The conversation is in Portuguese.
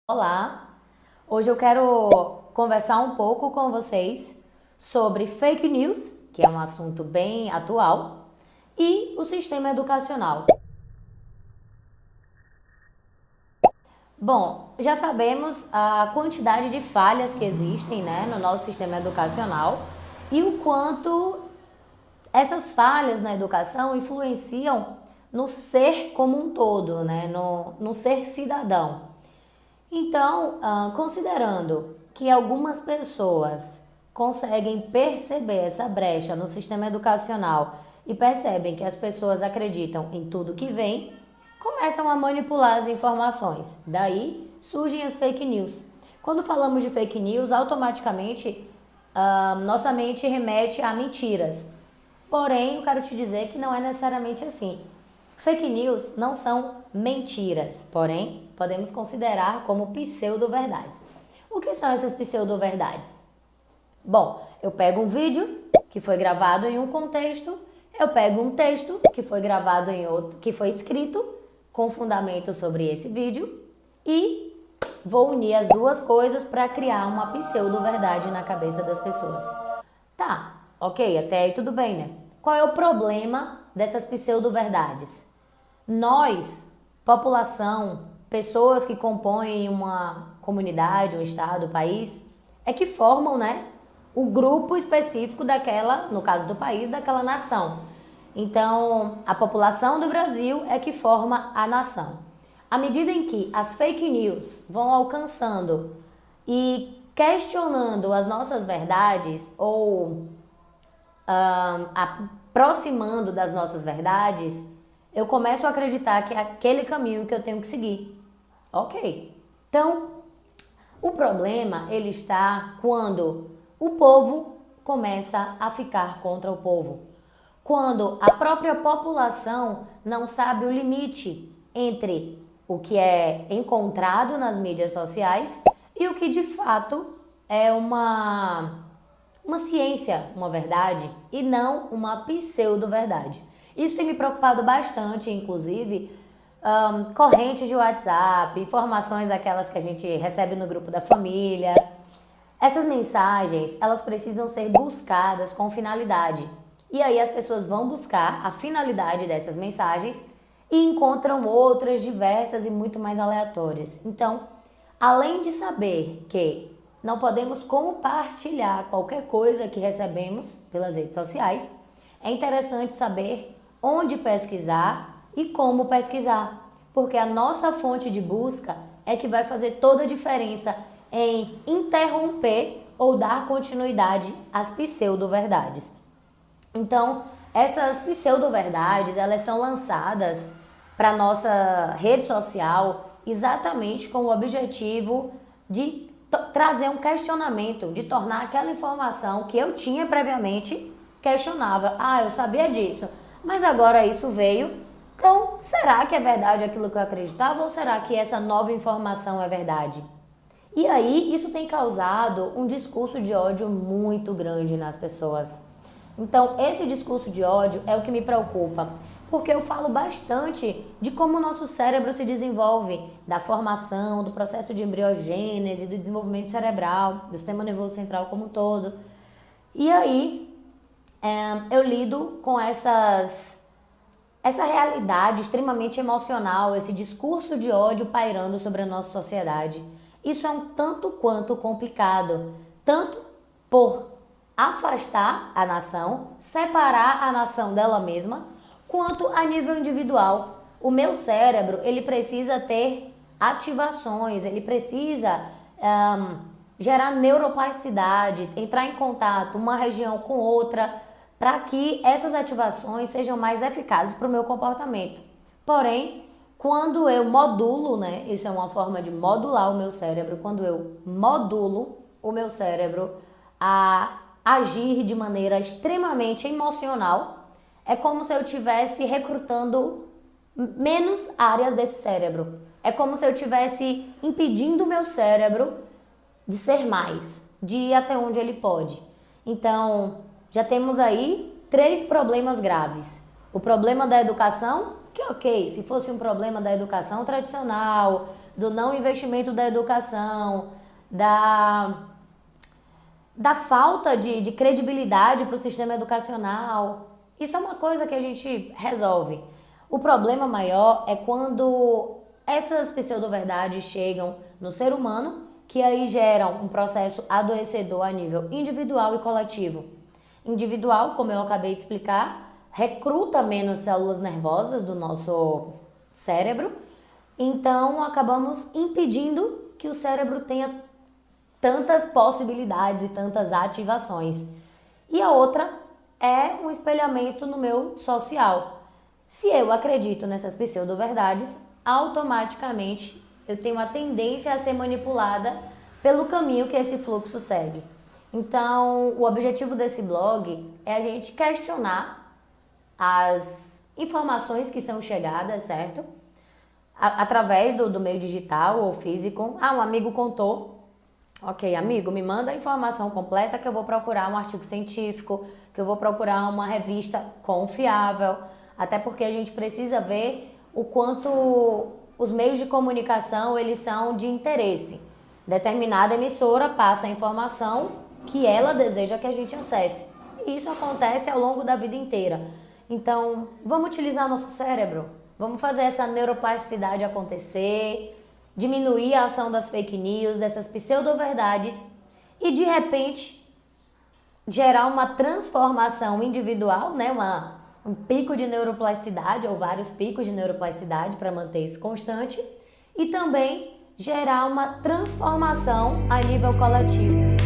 Olá, hoje eu quero conversar um pouco com vocês sobre fake news, que é um assunto bem atual, e o sistema educacional. Bom, já sabemos a quantidade de falhas que existem, né, no nosso sistema educacional e o quanto essas falhas na educação influenciam no ser como um todo, né, no ser cidadão. Então, considerando que algumas pessoas conseguem perceber essa brecha no sistema educacional e percebem que as pessoas acreditam em tudo que vem, começam a manipular as informações. Daí surgem as fake news. Quando falamos de fake news, automaticamente nossa mente remete a mentiras. Porém, eu quero te dizer que não é necessariamente assim. Fake news não são mentiras, porém, podemos considerar como pseudo-verdades. O que são essas pseudo-verdades? Bom, eu pego um vídeo que foi gravado em um contexto, eu pego um texto que foi gravado em outro, que foi escrito com fundamento sobre esse vídeo e vou unir as duas coisas para criar uma pseudo-verdade na cabeça das pessoas. Tá, ok, até aí tudo bem, né? Qual é o problema dessas pseudo-verdades? Nós, população, pessoas que compõem uma comunidade, um estado, um país, é que formam, né, o grupo específico daquela, no caso do país, daquela nação. Então, a população do Brasil é que forma a nação. À medida em que as fake news vão alcançando e questionando as nossas verdades ou aproximando das nossas verdades, eu começo a acreditar que é aquele caminho que eu tenho que seguir. Ok. Então, o problema ele está quando o povo começa a ficar contra o povo. Quando a própria população não sabe o limite entre o que é encontrado nas mídias sociais e o que de fato é uma ciência, uma verdade, e não uma pseudo-verdade. Isso tem me preocupado bastante, inclusive, correntes de WhatsApp, informações aquelas que a gente recebe no grupo da família. Essas mensagens, elas precisam ser buscadas com finalidade. E aí as pessoas vão buscar a finalidade dessas mensagens e encontram outras diversas e muito mais aleatórias. Então, além de saber que não podemos compartilhar qualquer coisa que recebemos pelas redes sociais, é interessante saber onde pesquisar e como pesquisar, porque a nossa fonte de busca é que vai fazer toda a diferença em interromper ou dar continuidade às pseudo-verdades. Então, essas pseudo-verdades, elas são lançadas para nossa rede social exatamente com o objetivo de trazer um questionamento, de tornar aquela informação que eu tinha previamente questionável. Ah, eu sabia disso, mas agora isso veio. Então, será que é verdade aquilo que eu acreditava ou será que essa nova informação é verdade? E aí, isso tem causado um discurso de ódio muito grande nas pessoas. Então, esse discurso de ódio é o que me preocupa, porque eu falo bastante de como o nosso cérebro se desenvolve, da formação, do processo de embriogênese, do desenvolvimento cerebral, do sistema nervoso central como um todo. E aí, eu lido com essa realidade extremamente emocional, esse discurso de ódio pairando sobre a nossa sociedade. Isso é um tanto quanto complicado, tanto por afastar a nação, separar a nação dela mesma, quanto a nível individual. O meu cérebro, ele precisa ter ativações, ele precisa gerar neuroplasticidade, entrar em contato uma região com outra, para que essas ativações sejam mais eficazes para o meu comportamento. Porém, quando eu modulo, né, isso é uma forma de modular o meu cérebro, quando eu modulo o meu cérebro a agir de maneira extremamente emocional, é como se eu estivesse recrutando menos áreas desse cérebro. É como se eu estivesse impedindo o meu cérebro de ser mais, de ir até onde ele pode. Então, já temos aí 3 problemas graves. O problema da educação, que ok, se fosse um problema da educação tradicional, do não investimento da educação, da falta de credibilidade para o sistema educacional, isso é uma coisa que a gente resolve. O problema maior é quando essas pseudo-verdades chegam no ser humano, que aí geram um processo adoecedor a nível individual e coletivo. Individual, como eu acabei de explicar, recruta menos células nervosas do nosso cérebro, então acabamos impedindo que o cérebro tenha tantas possibilidades e tantas ativações. E a outra é um espelhamento no meu social. Se eu acredito nessas pseudo-verdades, automaticamente eu tenho a tendência a ser manipulada pelo caminho que esse fluxo segue. Então, o objetivo desse blog é a gente questionar as informações que são chegadas, certo? Através do meio digital ou físico. Um amigo contou. Ok, amigo, me manda a informação completa que eu vou procurar um artigo científico, que eu vou procurar uma revista confiável, até porque a gente precisa ver o quanto os meios de comunicação eles são de interesse. Determinada emissora passa a informação que ela deseja que a gente acesse. E isso acontece ao longo da vida inteira. Então, vamos utilizar nosso cérebro, vamos fazer essa neuroplasticidade acontecer, diminuir a ação das fake news, dessas pseudo-verdades e, de repente, gerar uma transformação individual, né? Um pico de neuroplasticidade ou vários picos de neuroplasticidade para manter isso constante e também gerar uma transformação a nível coletivo.